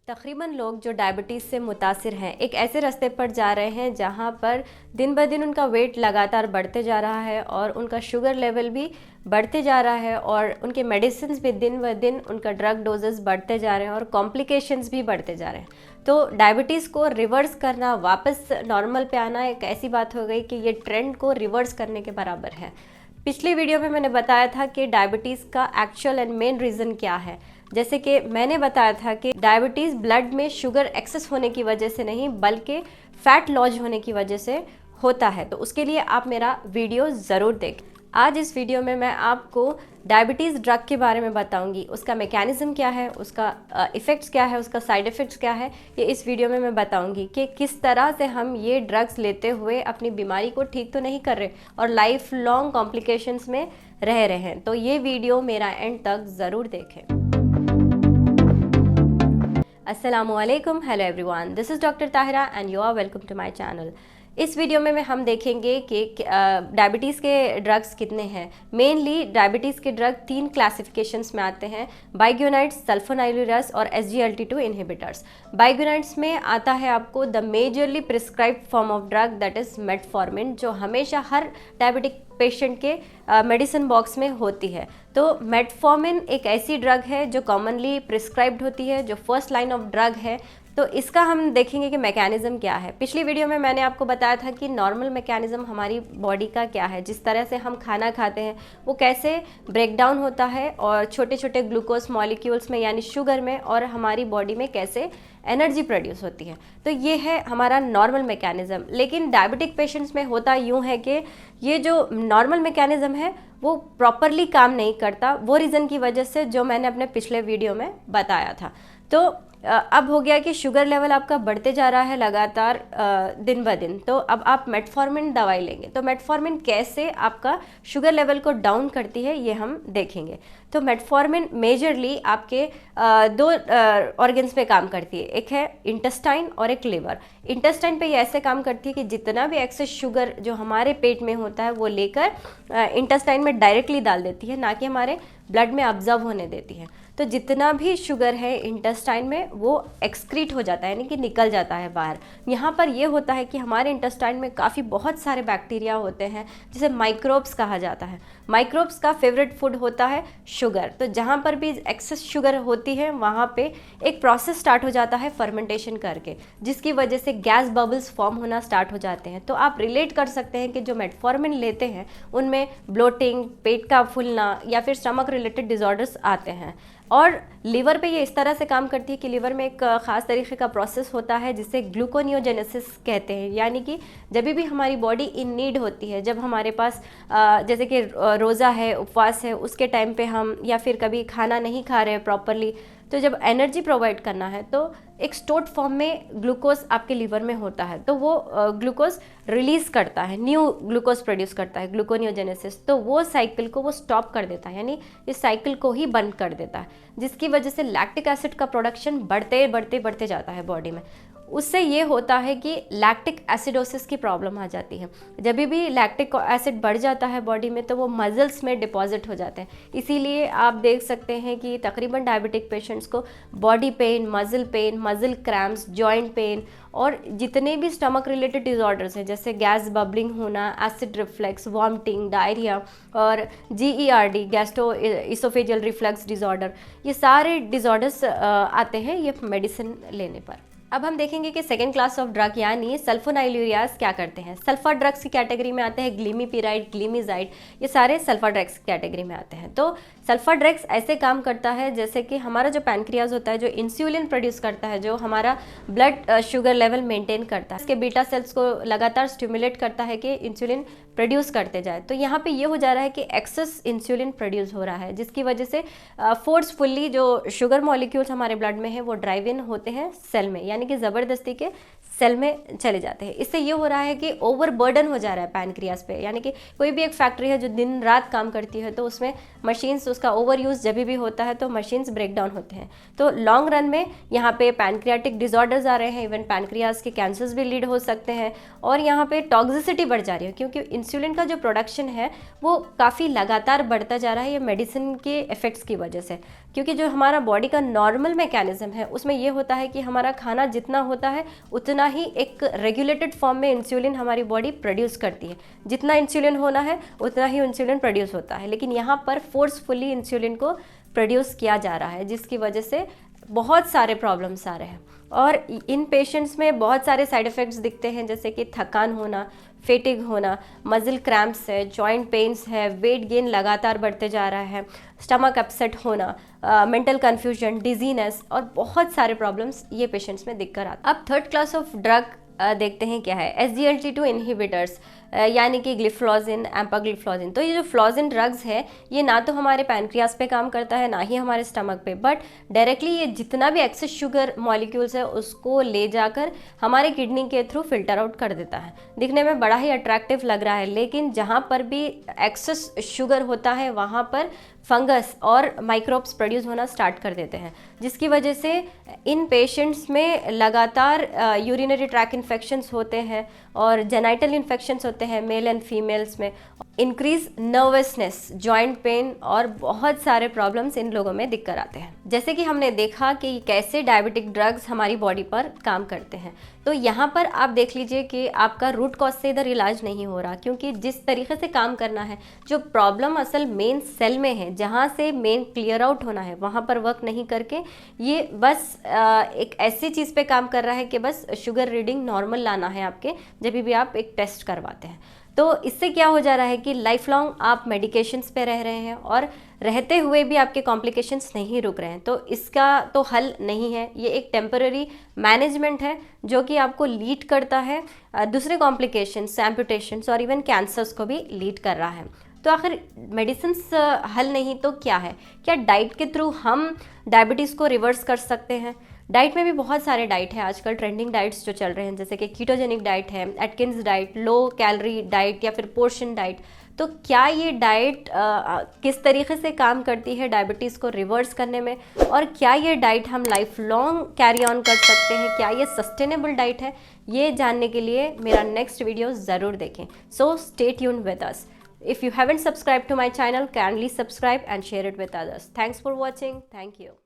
तकरीबन लोग जो डायबिटीज़ से मुतासिर हैं एक ऐसे रास्ते पर जा रहे हैं जहां पर दिन ब दिन उनका वेट लगातार बढ़ते जा रहा है और उनका शुगर लेवल भी बढ़ते जा रहा है और उनके मेडिसिन भी दिन ब दिन उनका ड्रग डोजेस बढ़ते जा रहे हैं और कॉम्प्लिकेशंस भी बढ़ते जा रहे हैं। तो डायबिटीज़ को रिवर्स करना, वापस नॉर्मल पे आना एक ऐसी बात हो गई कि ये ट्रेंड को रिवर्स करने के बराबर है। पिछली वीडियो में मैंने बताया था कि डायबिटीज़ का एक्चुअल एंड मेन रीज़न क्या है। जैसे कि मैंने बताया था कि डायबिटीज़ ब्लड में शुगर एक्सेस होने की वजह से नहीं बल्कि फैट लॉज होने की वजह से होता है। तो उसके लिए आप मेरा वीडियो ज़रूर देखें। आज इस वीडियो में मैं आपको डायबिटीज़ ड्रग के बारे में बताऊंगी, उसका मैकेनिज़्म क्या है, उसका इफ़ेक्ट्स क्या है, उसका साइड इफ़ेक्ट्स क्या है। ये इस वीडियो में मैं बताऊंगी कि किस तरह से हम ये ड्रग्स लेते हुए अपनी बीमारी को ठीक तो नहीं कर रहे और लाइफ लॉन्ग कॉम्प्लिकेशंस में रह रहे हैं। तो ये वीडियो मेरा एंड तक ज़रूर देखें। अस्सलामुअलैकुम, hello everyone, this is doctor Tahira and you are welcome to my channel. इस वीडियो में हम देखेंगे कि डायबिटीज़ के ड्रग्स कितने हैं। मेनली डायबिटीज़ के ड्रग 3 क्लासिफिकेशंस में आते हैं, बाइग्यूनाइड्स, सल्फोनाइलुरेस और SGLT2 इनहिबिटर्स। बाइग्यूनाइड्स में आता है आपको the majorly prescribed form of drug that is metformin, जो हमेशा हर डायबिटिक पेशेंट के मेडिसिन बॉक्स में होती है। तो मेटफॉर्मिन एक ऐसी ड्रग है जो कॉमनली प्रिस्क्राइब्ड होती है, जो फर्स्ट लाइन ऑफ ड्रग है। तो इसका हम देखेंगे कि मैकेनिज़्म क्या है। पिछली वीडियो में मैंने आपको बताया था कि नॉर्मल मैकेनिज़्म हमारी बॉडी का क्या है, जिस तरह से हम खाना खाते हैं वो कैसे ब्रेक डाउन होता है और छोटे छोटे ग्लूकोज मॉलिक्यूल्स में यानी शुगर में और हमारी बॉडी में कैसे एनर्जी प्रोड्यूस होती है। तो ये है हमारा नॉर्मल मैकेनिज़्म। लेकिन डायबिटिक पेशेंट्स में होता यूँ है कि ये जो नॉर्मल मैकेनिज़्म है वो प्रॉपरली काम नहीं करता, वो रीज़न की वजह से जो मैंने अपने पिछले वीडियो में बताया था। तो अब हो गया कि शुगर लेवल आपका बढ़ते जा रहा है लगातार दिन ब दिन। तो अब आप मेटफॉर्मिन दवाई लेंगे। तो मेटफॉर्मिन कैसे आपका शुगर लेवल को डाउन करती है ये हम देखेंगे। तो मेटफॉर्मिन मेजरली आपके 2 ऑर्गन्स पे काम करती है, एक है इंटेस्टाइन और एक लिवर। इंटेस्टाइन पे ये ऐसे काम करती है कि जितना भी एक्सेस शुगर जो हमारे पेट में होता है वो लेकर इंटेस्टाइन में डायरेक्टली डाल देती है, ना कि हमारे ब्लड में ऑब्जर्व होने देती है। तो जितना भी शुगर है इंटेस्टाइन में वो एक्सक्रीट हो जाता है, यानी कि निकल जाता है बाहर। यहाँ पर ये होता है कि हमारे इंटेस्टाइन में काफ़ी बहुत सारे बैक्टीरिया होते हैं जिसे माइक्रोब्स कहा जाता है। माइक्रोब्स का फेवरेट फूड होता है शुगर। तो जहाँ पर भी एक्सेस शुगर होती है वहाँ पे एक प्रोसेस स्टार्ट हो जाता है फर्मेंटेशन करके, जिसकी वजह से गैस बबल्स फॉर्म होना स्टार्ट हो जाते हैं। तो आप रिलेट कर सकते हैं कि जो मेटफॉर्मिन लेते हैं उनमें ब्लोटिंग, पेट का फूलना या फिर स्टमक रिलेटेड डिसऑर्डर्स आते हैं। और लीवर पे ये इस तरह से काम करती है कि लीवर में एक ख़ास तरीके का प्रोसेस होता है जिसे ग्लूकोनियोजेनेसिस कहते हैं, यानी कि जब भी हमारी बॉडी इन नीड होती है, जब हमारे पास जैसे कि रोज़ा है, उपवास है, उसके टाइम पे हम या फिर कभी खाना नहीं खा रहे प्रॉपरली, तो जब एनर्जी प्रोवाइड करना है तो एक स्टोर्ड फॉर्म में ग्लूकोज आपके लीवर में होता है। तो वो ग्लूकोज रिलीज़ करता है, न्यू ग्लूकोज प्रोड्यूस करता है, ग्लूकोनियोजेनेसिस। तो वो साइकिल को वो स्टॉप कर देता है, यानी इस साइकिल को ही बंद कर देता है, जिसकी वजह से लैक्टिक एसिड का प्रोडक्शन बढ़ते जाता है बॉडी में। उससे ये होता है कि लैक्टिक एसिडोसिस की प्रॉब्लम आ जाती है। जब भी लैक्टिक एसिड बढ़ जाता है बॉडी में तो वो मसल्स में डिपॉजिट हो जाते हैं। इसीलिए आप देख सकते हैं कि तकरीबन डायबिटिक पेशेंट्स को body pain, muscle cramps, joint pain और जितने भी स्टमक रिलेटेड डिसऑर्डर्स हैं जैसे गैस बबलिंग होना, एसिड रिफ्लेक्स, वॉमिटिंग, डायरिया और GERD, gastro oesophageal reflux disorder, ये सारे डिसऑर्डर्स आते हैं ये मेडिसिन लेने पर। अब हम देखेंगे कि सेकेंड क्लास ऑफ ड्रग यानी सल्फोनाइलुरियाज क्या करते हैं। सल्फर ड्रग्स की कैटेगरी में आते हैं ग्लिमीपिराइड, ग्लिमिजाइड, ये सारे सल्फर ड्रग्स की कैटेगरी में आते हैं। तो सल्फर ड्रग्स ऐसे काम करता है जैसे कि हमारा जो पैनक्रियाज होता है, जो इंसुलिन प्रोड्यूस करता है, जो हमारा ब्लड शुगर लेवल मेंटेन करता है, इसके बीटा सेल्स को लगातार स्टिमुलेट करता है कि इंसुलिन प्रोड्यूस करते जाए। तो यहाँ पे ये हो जा रहा है कि एक्सेस इंसुलिन प्रोड्यूस हो रहा है, जिसकी वजह से फोर्सफुली जो शुगर मॉलिक्यूल्स हमारे ब्लड में है वो ड्राइव इन होते हैं सेल में, यानी कि ज़बरदस्ती के सेल में चले जाते हैं। इससे ये हो रहा है कि ओवरबर्डन हो जा रहा है पैनक्रियाज पे, यानी कि कोई भी एक फैक्ट्री है जो दिन रात काम करती है तो उसमें मशीन्स, उसका ओवर यूज़ जब भी होता है तो मशीन्स ब्रेक डाउन होते हैं। तो लॉन्ग रन में यहाँ पे पैनक्रियाटिक डिसऑर्डर्स आ रहे हैं, इवन पैनक्रियाज के कैंसर्स भी लीड हो सकते हैं और यहाँ पे टॉक्सिसिटी बढ़ जा रही है, क्योंकि इंसुलिन का जो प्रोडक्शन है वो काफ़ी लगातार बढ़ता जा रहा है ये मेडिसिन के इफेक्ट्स की वजह से। क्योंकि जो हमारा बॉडी का नॉर्मल मैकेनिज्म है उसमें ये होता है कि हमारा खाना जितना होता है उतना ही एक रेगुलेटेड फॉर्म में इंसुलिन हमारी बॉडी प्रोड्यूस करती है। जितना इंसुलिन होना है उतना ही इंसुलिन प्रोड्यूस होता है, लेकिन यहाँ पर फोर्सफुली इंसुलिन को प्रोड्यूस किया जा रहा है, जिसकी वजह से बहुत सारे प्रॉब्लम्स आ रहे हैं। और इन पेशेंट्स में बहुत सारे साइड इफ़ेक्ट्स दिखते हैं, जैसे कि थकान होना, फेटिग होना, मसल क्रैम्प्स है, जॉइंट पेन्स है, वेट गेन लगातार बढ़ते जा रहा है, स्टमक अपसेट होना, मेंटल कन्फ्यूजन, डिजीनेस और बहुत सारे प्रॉब्लम्स ये पेशेंट्स में दिख कर आते हैं। अब थर्ड क्लास ऑफ ड्रग देखते हैं क्या है। SGLT2 इनहिबिटर्स यानी कि ग्लिफ्लोजिन, एम्पाग्लिफ्लोजिन। तो ये जो फ्लोजिन ड्रग्स है ये ना तो हमारे पैनक्रियास पे काम करता है ना ही हमारे स्टमक पे, बट डायरेक्टली ये जितना भी एक्सेस शुगर मॉलिक्यूल्स है उसको ले जाकर हमारे किडनी के थ्रू फिल्टर आउट कर देता है। दिखने में बड़ा ही अट्रैक्टिव लग रहा है, लेकिन जहाँ पर भी एक्सेस शुगर होता है वहाँ पर फंगस और माइक्रोब्स प्रोड्यूस होना स्टार्ट कर देते हैं, जिसकी वजह से इन पेशेंट्स में लगातार यूरिनरी ट्रैक इन्फेक्शंस होते हैं और जेनाइटल इन्फेक्शंस होते हैं मेल एंड फीमेल्स में, इंक्रीज नर्वसनेस, जॉइंट पेन और बहुत सारे प्रॉब्लम्स इन लोगों में दिक्कत आते हैं। जैसे कि हमने देखा कि कैसे डायबिटिक ड्रग्स हमारी बॉडी पर काम करते हैं, तो यहाँ पर आप देख लीजिए कि आपका रूट कॉज से इधर इलाज नहीं हो रहा, क्योंकि जिस तरीके से काम करना है, जो प्रॉब्लम असल मेन सेल में है, जहाँ से मेन क्लियर आउट होना है, वहाँ पर वर्क नहीं करके ये बस एक ऐसी चीज़ पे काम कर रहा है कि बस शुगर रीडिंग नॉर्मल लाना है आपके जब भी आप एक टेस्ट करवाते हैं। तो इससे क्या हो जा रहा है कि लाइफ लॉन्ग आप मेडिकेशंस पे रह रहे हैं और रहते हुए भी आपके कॉम्प्लिकेशंस नहीं रुक रहे हैं। तो इसका तो हल नहीं है, ये एक टेम्पररी मैनेजमेंट है जो कि आपको लीड करता है दूसरे कॉम्प्लिकेशंस, एम्पुटेशंस और इवन कैंसर्स को भी लीड कर रहा है। तो आखिर मेडिसिन्स हल नहीं तो क्या है? क्या डाइट के थ्रू हम डायबिटीज़ को रिवर्स कर सकते हैं? डाइट में भी बहुत सारे डाइट है आजकल, ट्रेंडिंग डाइट्स जो चल रहे हैं, जैसे कि कीटोजेनिक डाइट है, Atkins diet, low calorie diet या फिर पोर्शन डाइट। तो क्या ये डाइट किस तरीके से काम करती है डायबिटीज़ को रिवर्स करने में, और क्या ये डाइट हम लाइफ लॉन्ग कैरी ऑन कर सकते हैं? क्या ये सस्टेनेबल डाइट है? ये जानने के लिए मेरा नेक्स्ट वीडियो ज़रूर देखें। So stay tuned with us. If you haven't subscribed to my channel, kindly subscribe and share it with others. Thanks for watching. Thank you.